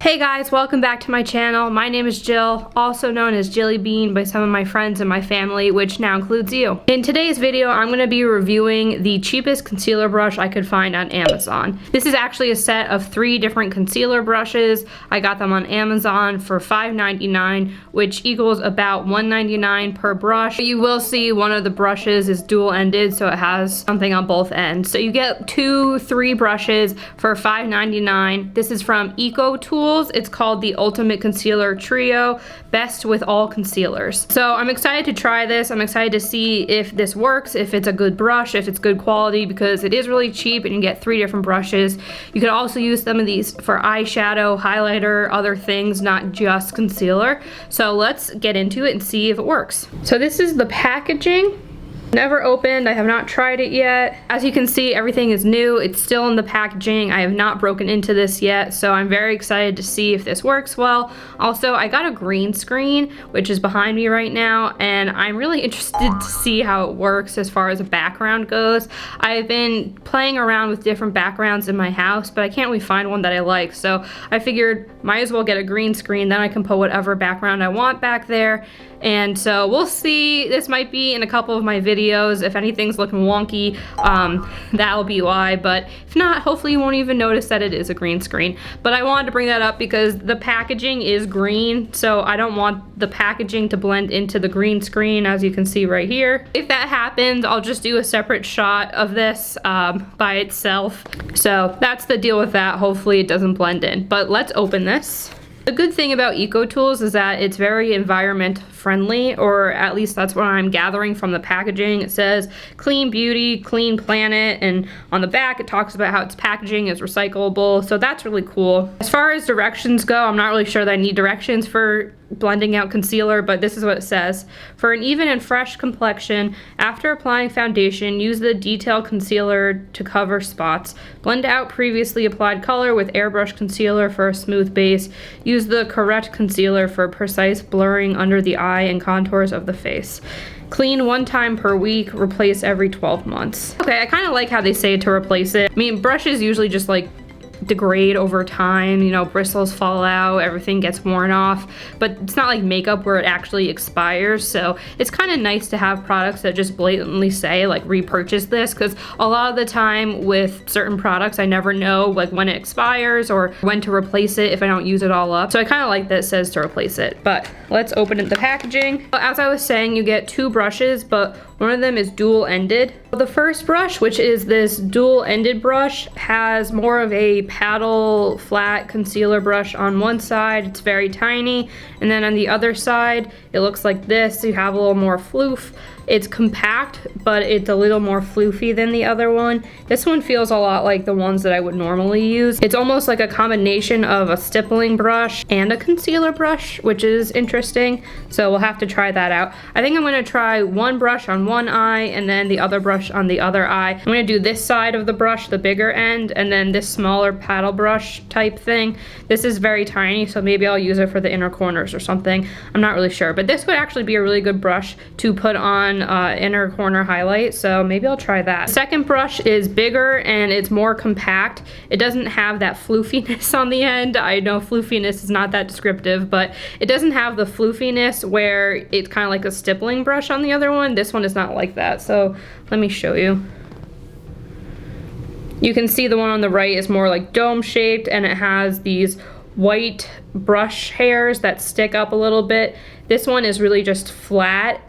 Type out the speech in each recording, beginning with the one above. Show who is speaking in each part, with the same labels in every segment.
Speaker 1: Hey guys, welcome back to my channel. My name is Jill, also known as Jillybean by some of my friends and my family, which now includes you. In today's video, I'm going to be reviewing the cheapest concealer brush I could find on Amazon. This is actually a set of 3 different concealer brushes. I got them on Amazon for $5.99, which equals about $1.99 per brush. You will see one of the brushes is dual-ended, so it has something on both ends. So you get 3 brushes for $5.99. This is from EcoTools. It's called the Ultimate Concealer Trio, best with all concealers. So I'm excited to try this. I'm excited to see if this works, if it's a good brush, if it's good quality, because it is really cheap and you get 3 different brushes. You could also use some of these for eyeshadow, highlighter, other things, not just concealer. So let's get into it and see if it works. So this is the packaging. Never opened, I have not tried it yet. As you can see, everything is new. It's still in the packaging. I have not broken into this yet, so I'm very excited to see if this works well. Also, I got a green screen, which is behind me right now, and I'm really interested to see how it works as far as a background goes. I've been playing around with different backgrounds in my house, but I can't really find one that I like, so I figured might as well get a green screen, then I can put whatever background I want back there. And so we'll see. This might be in a couple of my videos. If anything's looking wonky, that'll be why. But if not, hopefully you won't even notice that it is a green screen. But I wanted to bring that up because the packaging is green, so I don't want the packaging to blend into the green screen, as you can see right here. If that happens, I'll just do a separate shot of this by itself. So that's the deal with that. Hopefully it doesn't blend in. But let's open this. The good thing about EcoTools is that it's very environment friendly, or at least that's what I'm gathering from the packaging. It says clean beauty, clean planet, and on the back it talks about how its packaging is recyclable, so that's really cool. As far as directions go, I'm not really sure that I need directions for blending out concealer, but this is what it says. For an even and fresh complexion, after applying foundation, use the detail concealer to cover spots. Blend out previously applied color with airbrush concealer for a smooth base. Use the correct concealer for precise blurring under the eye and contours of the face. Clean 1 time per week, replace every 12 months. Okay, I kind of like how they say to replace it. I mean, brushes usually just like degrade over time, you know, bristles fall out, everything gets worn off, but it's not like makeup where it actually expires. So it's kind of nice to have products that just blatantly say like repurchase this, because a lot of the time with certain products I never know like when it expires or when to replace it if I don't use it all up. So I kind of like that it says to replace it. But let's open the packaging. As I was saying, you get 2 brushes, but one of them is dual-ended. The first brush, which is this dual-ended brush, has more of a paddle flat concealer brush on one side. It's very tiny, and then on the other side it looks like this. You have a little more floof. It's compact, but it's a little more floofy than the other one. This one feels a lot like the ones that I would normally use. It's almost like a combination of a stippling brush and a concealer brush, which is interesting. So we'll have to try that out. I think I'm gonna try one brush on one eye and then the other brush on the other eye. I'm gonna do this side of the brush, the bigger end, and then this smaller paddle brush type thing. This is very tiny, so maybe I'll use it for the inner corners or something. I'm not really sure, but this would actually be a really good brush to put on inner corner highlight, so maybe I'll try that. The second brush is bigger and it's more compact. It doesn't have that floofiness on the end. I know floofiness is not that descriptive, but it doesn't have the floofiness where it's kind of like a stippling brush on the other one. This one is not like that, so let me show you. You can see the one on the right is more like dome shaped, and it has these white brush hairs that stick up a little bit. This one is really just flat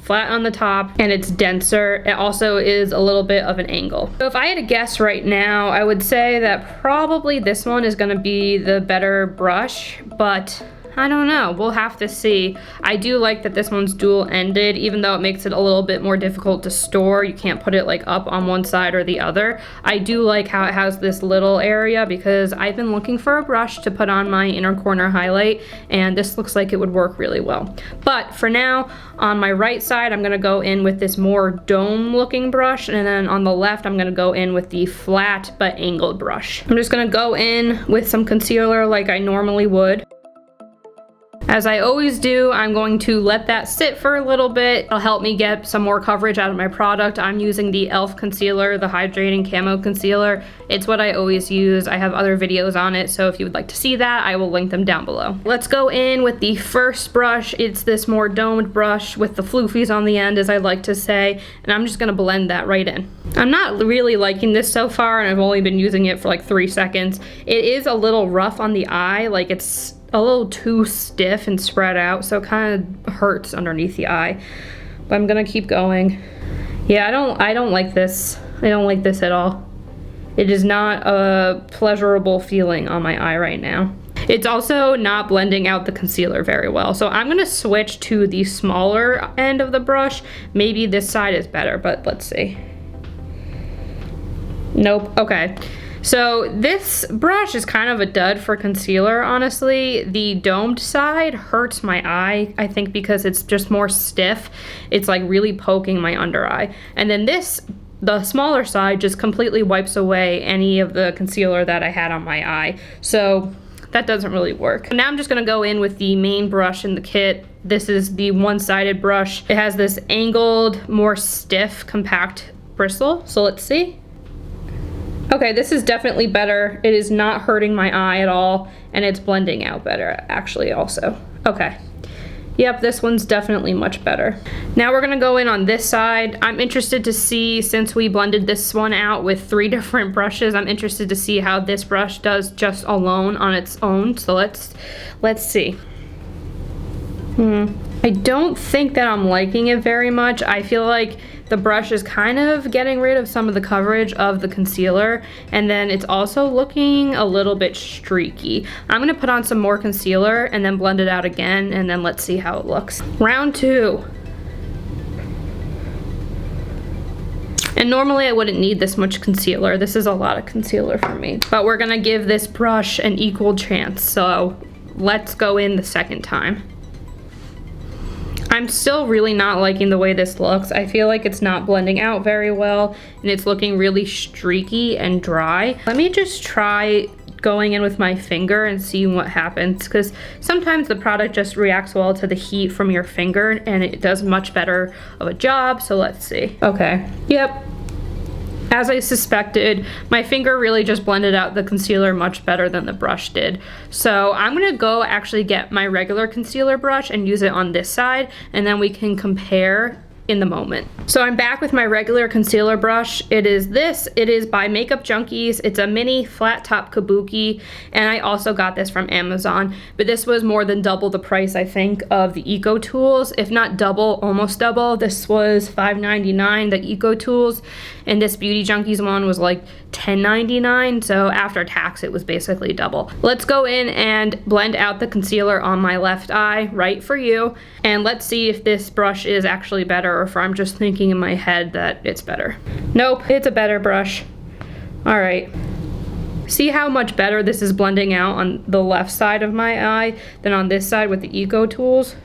Speaker 1: on the top, and it's denser. It also is a little bit of an angle. So if I had to guess right now, I would say that probably this one is gonna be the better brush, but I don't know, we'll have to see. I do like that this one's dual-ended, even though it makes it a little bit more difficult to store. You can't put it like up on one side or the other. I do like how it has this little area because I've been looking for a brush to put on my inner corner highlight, and this looks like it would work really well. But for now, on my right side, I'm gonna go in with this more dome-looking brush, and then on the left, I'm gonna go in with the flat but angled brush. I'm just gonna go in with some concealer like I normally would. As I always do, I'm going to let that sit for a little bit. It'll help me get some more coverage out of my product. I'm using the e.l.f. concealer, the Hydrating Camo Concealer. It's what I always use. I have other videos on it, so if you would like to see that, I will link them down below. Let's go in with the first brush. It's this more domed brush with the floofies on the end, as I like to say, and I'm just gonna blend that right in. I'm not really liking this so far, and I've only been using it for like 3 seconds. It is a little rough on the eye, like it's a little too stiff and spread out, so it kind of hurts underneath the eye. But I'm gonna keep going. Yeah, I don't like this. I don't like this at all. It is not a pleasurable feeling on my eye right now. It's also not blending out the concealer very well. So I'm gonna switch to the smaller end of the brush. Maybe this side is better, but let's see. Nope, okay. So this brush is kind of a dud for concealer, honestly. The domed side hurts my eye, I think because it's just more stiff. It's like really poking my under eye. And then the smaller side just completely wipes away any of the concealer that I had on my eye. So that doesn't really work. Now I'm just gonna go in with the main brush in the kit. This is the one-sided brush. It has this angled, more stiff, compact bristle. So let's see. Okay, this is definitely better. It is not hurting my eye at all, and it's blending out better, actually, also. Okay. Yep, this one's definitely much better. Now we're gonna go in on this side. I'm interested to see, since we blended this one out with 3 different brushes, I'm interested to see how this brush does just alone on its own. So let's see. I don't think that I'm liking it very much. I feel like the brush is kind of getting rid of some of the coverage of the concealer, and then it's also looking a little bit streaky. I'm gonna put on some more concealer and then blend it out again, and then let's see how it looks. Round 2. And normally I wouldn't need this much concealer. This is a lot of concealer for me, but we're gonna give this brush an equal chance. So let's go in the second time. I'm still really not liking the way this looks. I feel like it's not blending out very well, and it's looking really streaky and dry. Let me just try going in with my finger and seeing what happens, because sometimes the product just reacts well to the heat from your finger, and it does much better of a job. So let's see. Okay, yep. As I suspected, my finger really just blended out the concealer much better than the brush did. So I'm gonna go actually get my regular concealer brush and use it on this side, and then we can compare in the moment. So I'm back with my regular concealer brush. It is by Makeup Junkies. It's a mini flat top Kabuki, and I also got this from Amazon, but this was more than double the price, I think, of the EcoTools, if not double, almost double. This was $5.99, the EcoTools, and this Beauty Junkies one was like $10.99, so after tax it was basically double. Let's go in and blend out the concealer on my left eye, right for you, and let's see if this brush is actually better or if I'm just thinking in my head that it's better. Nope, it's a better brush. All right. See how much better this is blending out on the left side of my eye than on this side with the EcoTools?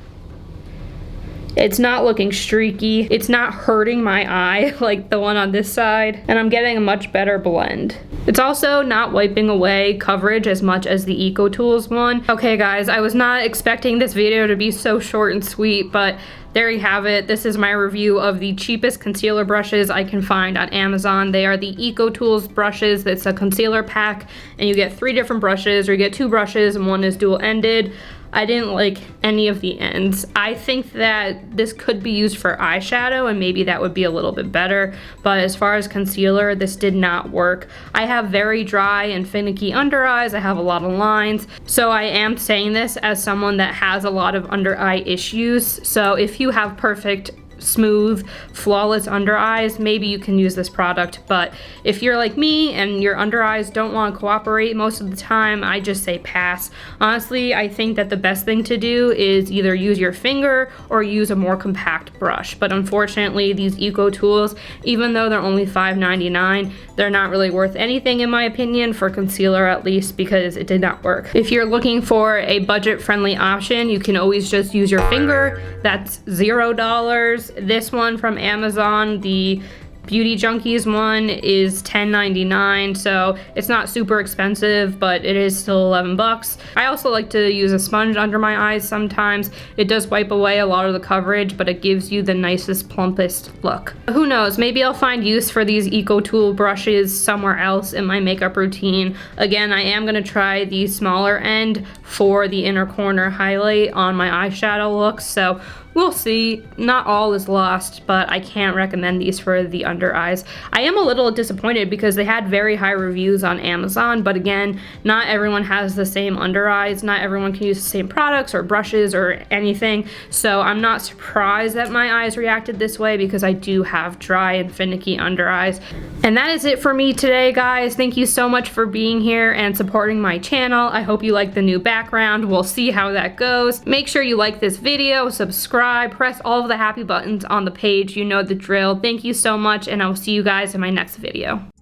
Speaker 1: It's not looking streaky. It's not hurting my eye like the one on this side, and I'm getting a much better blend. It's also not wiping away coverage as much as the EcoTools one. Okay guys, I was not expecting this video to be so short and sweet, but there you have it. This is my review of the cheapest concealer brushes I can find on Amazon. They are the EcoTools brushes. It's a concealer pack, and you get 3 different brushes, or you get 2 brushes and one is dual-ended. I didn't like any of the ends. I think that this could be used for eyeshadow, and maybe that would be a little bit better, but as far as concealer, this did not work. I have very dry and finicky under eyes. I have a lot of lines, so I am saying this as someone that has a lot of under eye issues. So if you have perfect, smooth, flawless under eyes, maybe you can use this product. But if you're like me and your under eyes don't want to cooperate most of the time, I just say pass. Honestly, I think that the best thing to do is either use your finger or use a more compact brush. But unfortunately, these EcoTools, even though they're only $5.99, they're not really worth anything in my opinion, for concealer at least, because it did not work. If you're looking for a budget-friendly option, you can always just use your finger. That's $0. This one from Amazon, the Beauty Junkees one is $10.99, so it's not super expensive, but it is still 11 bucks. I also like to use a sponge under my eyes sometimes. It does wipe away a lot of the coverage, but it gives you the nicest, plumpest look. Who knows, maybe I'll find use for these EcoTools brushes somewhere else in my makeup routine. Again, I am gonna try the smaller end for the inner corner highlight on my eyeshadow looks, so we'll see. Not all is lost, but I can't recommend these for the under eyes. I am a little disappointed because they had very high reviews on Amazon, but again, not everyone has the same under eyes. Not everyone can use the same products or brushes or anything, so I'm not surprised that my eyes reacted this way because I do have dry and finicky under eyes. And that is it for me today, guys. Thank you so much for being here and supporting my channel. I hope you like the new background. We'll see how that goes. Make sure you like this video, subscribe, press all of the happy buttons on the page. You know the drill. Thank you so much, and I will see you guys in my next video.